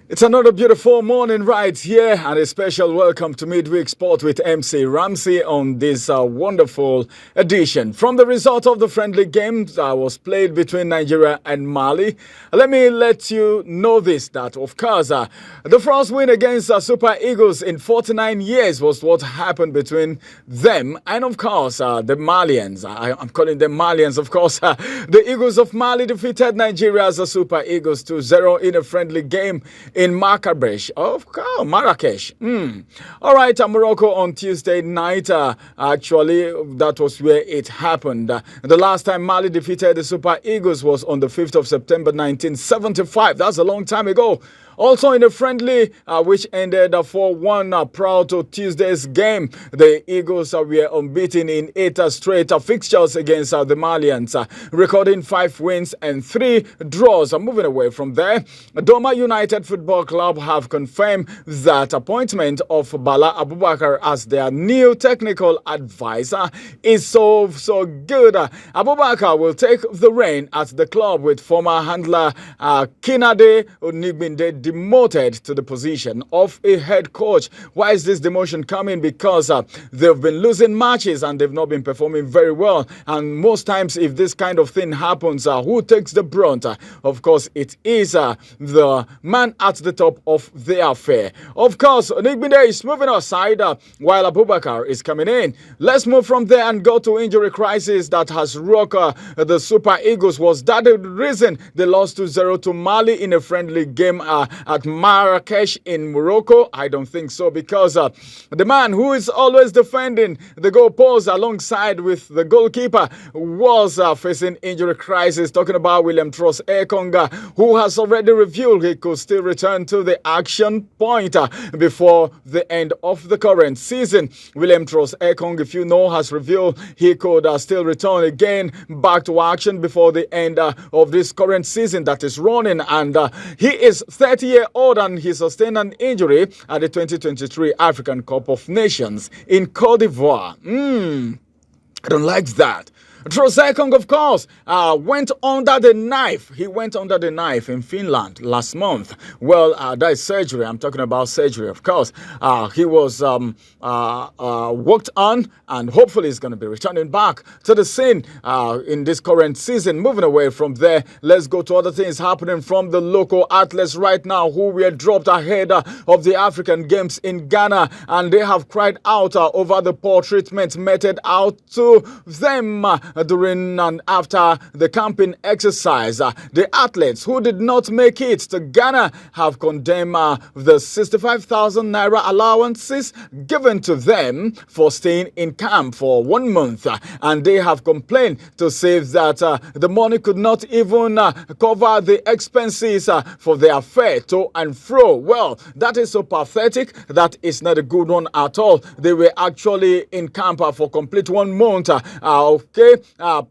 It's another beautiful morning right here, and a special welcome to Midweek Sport with MC Ramsey on this wonderful edition. From the result of the friendly game that was played between Nigeria and Mali, let me let you know this, that of course, the first win against Super Eagles in 49 years was what happened between them and, of course, the Malians. I'm calling them Malians, of course. The Eagles of Mali defeated Nigeria's Super Eagles 2-0 in a friendly game in Marrakesh. Marrakesh. All right, Morocco on Tuesday night. Actually, that was where it happened. The last time Mali defeated the Super Eagles was on the 5th of September 1975. That's a long time ago. Also in a friendly which ended 4-1 prior to Tuesday's game, the Eagles were unbeaten in 8 straight fixtures against the Malians, recording 5 wins and 3 draws. Moving away from there, Doma United Football Club have confirmed that appointment of Bala Abubakar as their new technical advisor is so good. Abubakar will take the reign at the club with former handler Kinade Onigbinde demoted to the position of a head coach. Why is this demotion coming? Because they've been losing matches and they've not been performing very well. And most times, if this kind of thing happens, who takes the brunt? Of course, it is the man at the top of the affair. Of course, Onigbinde is moving aside while Abubakar is coming in. Let's move from there and go to injury crisis that has rocked the Super Eagles. Was that the reason they lost 2-0 to Mali in a friendly game at Marrakesh in Morocco? I don't think so, because the man who is always defending the goalpost alongside with the goalkeeper was facing injury crisis. Talking about William Tross Ekonga, who has already revealed he could still return to the action point before the end of the current season. William Tross Ekonga, if you know, has revealed he could still return again back to action before the end of this current season that is running, and he is 30-year-old and he sustained an injury at the 2023 African Cup of Nations in Cote d'Ivoire. I don't like that. Trosekong, of course, went under the knife. He went under the knife in Finland last month. Well, that is surgery. I'm talking about surgery, of course. He was worked on, and hopefully he's going to be returning back to the scene in this current season. Moving away from there, let's go to other things happening from the local athletes right now who were dropped ahead of the African Games in Ghana, and they have cried out over the poor treatment meted out to them during and after the camping exercise. The athletes who did not make it to Ghana have condemned the 65,000 naira allowances given to them for staying in camp for 1 month, and they have complained to say that the money could not even cover the expenses for their fare to and fro. Well, that is so pathetic. That is not a good one at all. They were actually in camp for complete 1 month.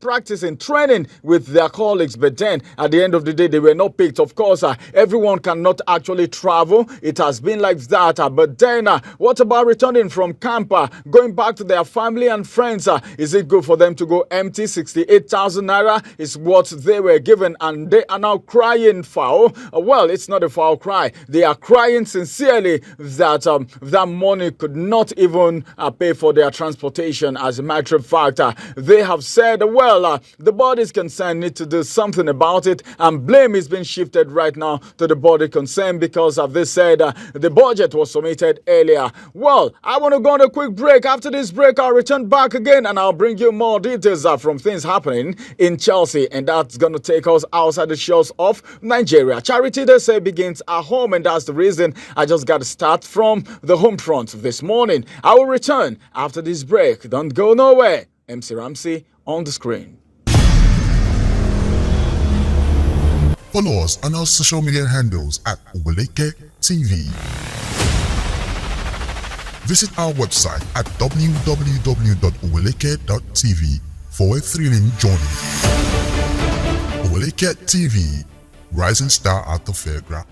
Practicing, training with their colleagues, but then at the end of the day, they were not picked. Of course, everyone cannot actually travel. It has been like that. But then, what about returning from camp, going back to their family and friends? Is it good for them to go empty? 68,000 naira is what they were given, and they are now crying foul. Well, it's not a foul cry. They are crying sincerely that that money could not even pay for their transportation. As a matter of fact, they have said, well, the bodies concerned need to do something about it, and blame is being shifted right now to the body concerned because they said the budget was submitted earlier. Well, I want to go on a quick break. After this break, I'll return back again and I'll bring you more details from things happening in Chelsea, and that's going to take us outside the shores of Nigeria. Charity, they say, begins at home, and that's the reason I just got to start from the home front this morning. I will return after this break. Don't go nowhere. MC Ramsey on the screen. Follow us on our social media handles at Oweleke TV. Visit our website at www.oweleke.tv for a thrilling journey. Oweleke TV, rising star at the fairground.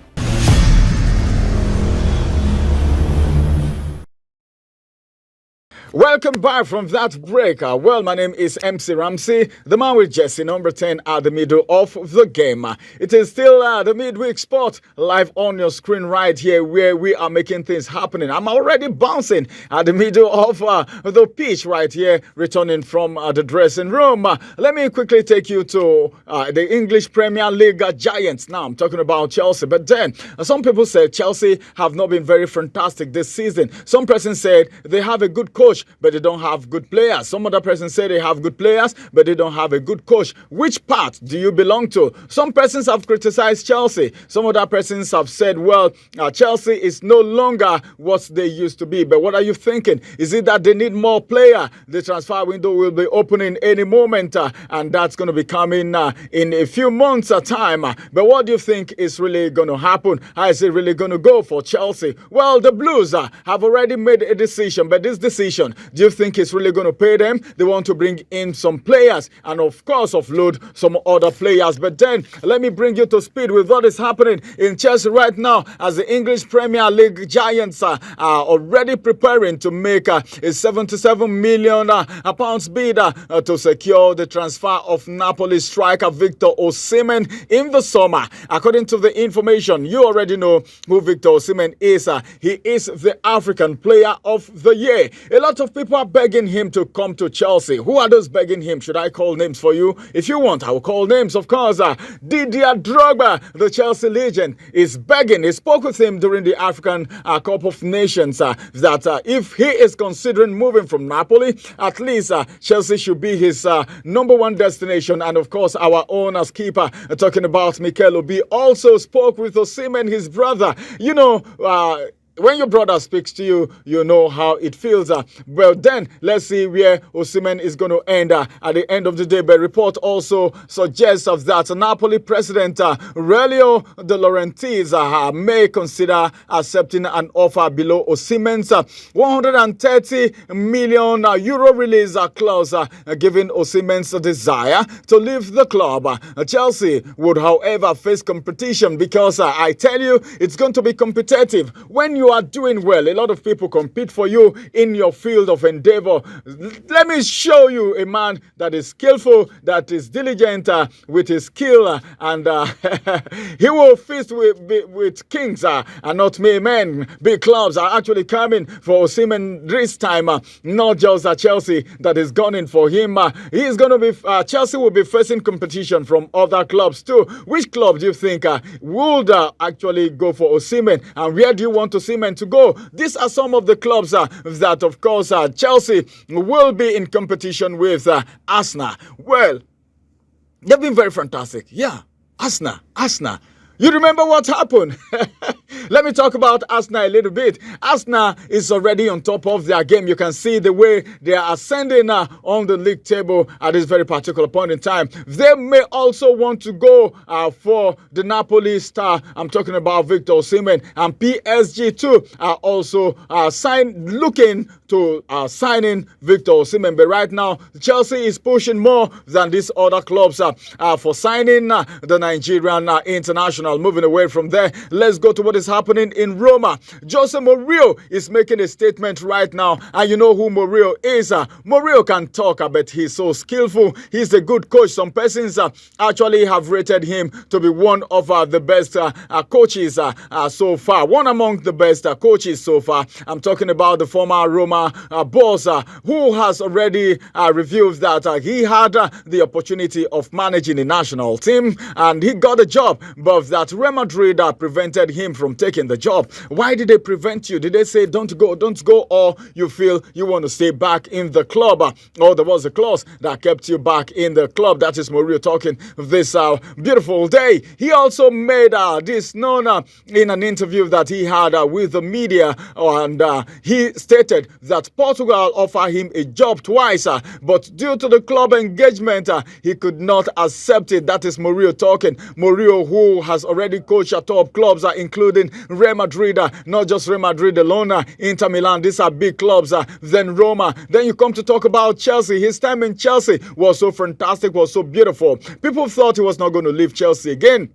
Welcome back from that break. Well, my name is MC Ramsey, the man with Jesse, number 10 at the middle of the game. It is still the midweek sport live on your screen right here where we are making things happening. I'm already bouncing at the middle of the pitch right here, returning from the dressing room. Let me quickly take you to the English Premier League giants. Now, I'm talking about Chelsea. But then, some people said Chelsea have not been very fantastic this season. Some persons said they have a good coach, but they don't have good players. Some other persons say they have good players, but they don't have a good coach. Which part do you belong to? Some persons have criticized Chelsea. Some other persons have said, well, Chelsea is no longer what they used to be. But what are you thinking? Is it that they need more player? The transfer window will be opening any moment, and that's going to be coming in a few months' time. But what do you think is really going to happen? How is it really going to go for Chelsea? Well, the Blues have already made a decision, but this decision, do you think it's really going to pay them? They want to bring in some players and, of course, offload some other players. But then, let me bring you to speed with what is happening in Chelsea right now as the English Premier League giants are already preparing to make a 77 million pounds bid to secure the transfer of Napoli striker Victor Osimhen in the summer. According to the information, you already know who Victor Osimhen is. He is the African Player of the Year. A lot of people are begging him to come to Chelsea. Who are those begging him? Should I call names for you? If you want, I will call names. Of course, Didier Drogba, the Chelsea legend, is begging. He spoke with him during the African Cup of Nations that if he is considering moving from Napoli, at least Chelsea should be his number one destination. And of course, our own keeper, talking about Mikel Obi, also spoke with Osimhen, his brother. You know, when your brother speaks to you, you know how it feels. Well, then, let's see where Osimhen is going to end at the end of the day. But report also suggests that Napoli president Aurelio De Laurentiis may consider accepting an offer below Osimhen's 130 million euro release clause, giving Osimhen's desire to leave the club. Chelsea would, however, face competition because I tell you, it's going to be competitive. When you are doing well, a lot of people compete for you in your field of endeavor. Let me show you a man that is skillful, that is diligent with his skill, and he will feast with kings and not mere men. Big clubs are actually coming for Osimhen this time, not just Chelsea that is gunning for him. He is going to be Chelsea will be facing competition from other clubs too. Which club do you think would actually go for Osimhen, and where do you want Osimhen to go? These are some of the clubs that, of course, Chelsea will be in competition with. Arsenal. Well, they've been very fantastic. Yeah, Arsenal. You remember what happened? Let me talk about Arsenal a little bit. Arsenal is already on top of their game. You can see the way they are ascending on the league table at this very particular point in time. They may also want to go for the Napoli star. I'm talking about Victor Osimhen, and PSG too are also looking to signing Victor Osimhen. But right now, Chelsea is pushing more than these other clubs for signing the Nigerian international. Moving away from there, let's go to what is happening in Roma. Jose Mourinho is making a statement right now, and you know who Mourinho is. Mourinho can talk, but he's so skillful. He's a good coach. Some persons actually have rated him to be one of the best coaches so far. One among the best coaches so far. I'm talking about the former Roma boss, who has already revealed that he had the opportunity of managing the national team, and he got a job, but that Real Madrid prevented him from taking the job. Why did they prevent you? Did they say don't go, or you feel you want to stay back in the club? Or there was a clause that kept you back in the club? That is Mourinho talking this beautiful day. He also made this known in an interview that he had with the media, and he stated that Portugal offered him a job twice, but due to the club engagement, he could not accept it. That is Mourinho talking. Mourinho, who has already coached at top clubs, including Real Madrid, not just Real Madrid alone, Inter Milan. These are big clubs. Then Roma. Then you come to talk about Chelsea. His time in Chelsea was so fantastic, was so beautiful. People thought he was not going to leave Chelsea again.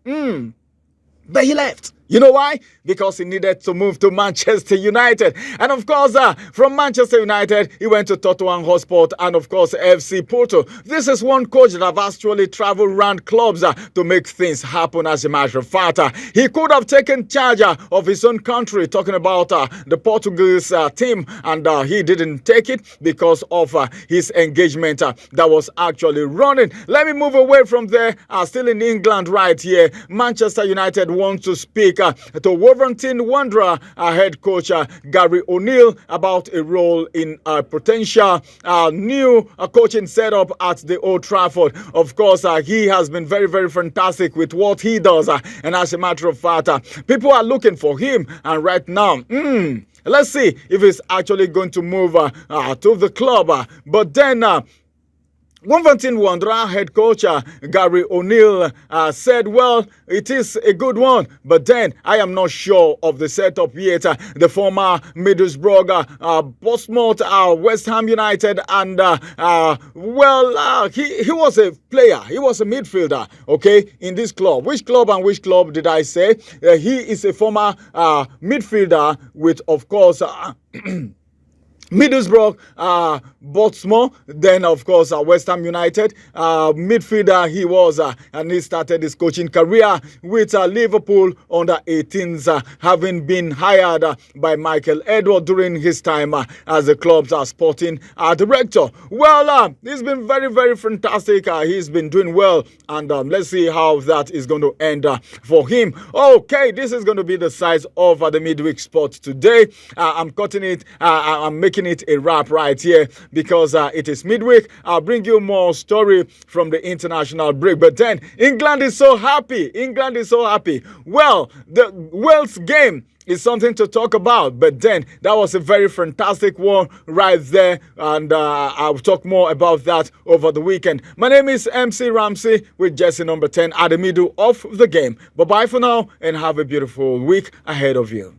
But he left. You know why? Because he needed to move to Manchester United. And of course, from Manchester United, he went to Tottenham Hotspur and of course, FC Porto. This is one coach that have actually traveled around clubs to make things happen. As a matter of fact, he could have taken charge of his own country, talking about the Portuguese team, and he didn't take it because of his engagement that was actually running. Let me move away from there. Still in England right here, Manchester United wants to speak to Wolverhampton Wanderer head coach Gary O'Neill about a role in a potential new coaching setup at the Old Trafford. Of course, he has been very, very fantastic with what he does. And as a matter of fact, people are looking for him. And right now, let's see if he's actually going to move to the club. But then, Wolverhampton Wanderer head coach Gary O'Neill said, well, it is a good one, but then I am not sure of the setup yet. The former Middlesbrough, Portsmouth, West Ham United, and he was a player. He was a midfielder, okay, in this club. Which club and which club did I say? He is a former midfielder with, of course, Middlesbrough, Portsmouth, then of course West Ham United, midfielder he was, and he started his coaching career with Liverpool under 18s, having been hired by Michael Edward during his time as the club's sporting director. Well, he's been very, very fantastic. He's been doing well, and let's see how that is going to end for him. Okay, this is going to be the size of the midweek spot today. I'm cutting it, I'm making it a wrap right here because it is midweek. I'll bring you more story from the international break. But then England is so happy. England is so happy. Well, the Wales game is something to talk about, but then that was a very fantastic one right there, and I'll talk more about that over the weekend. My name is MC Ramsey with Jesse number 10 at the middle of the game. Bye bye for now, and have a beautiful week ahead of you.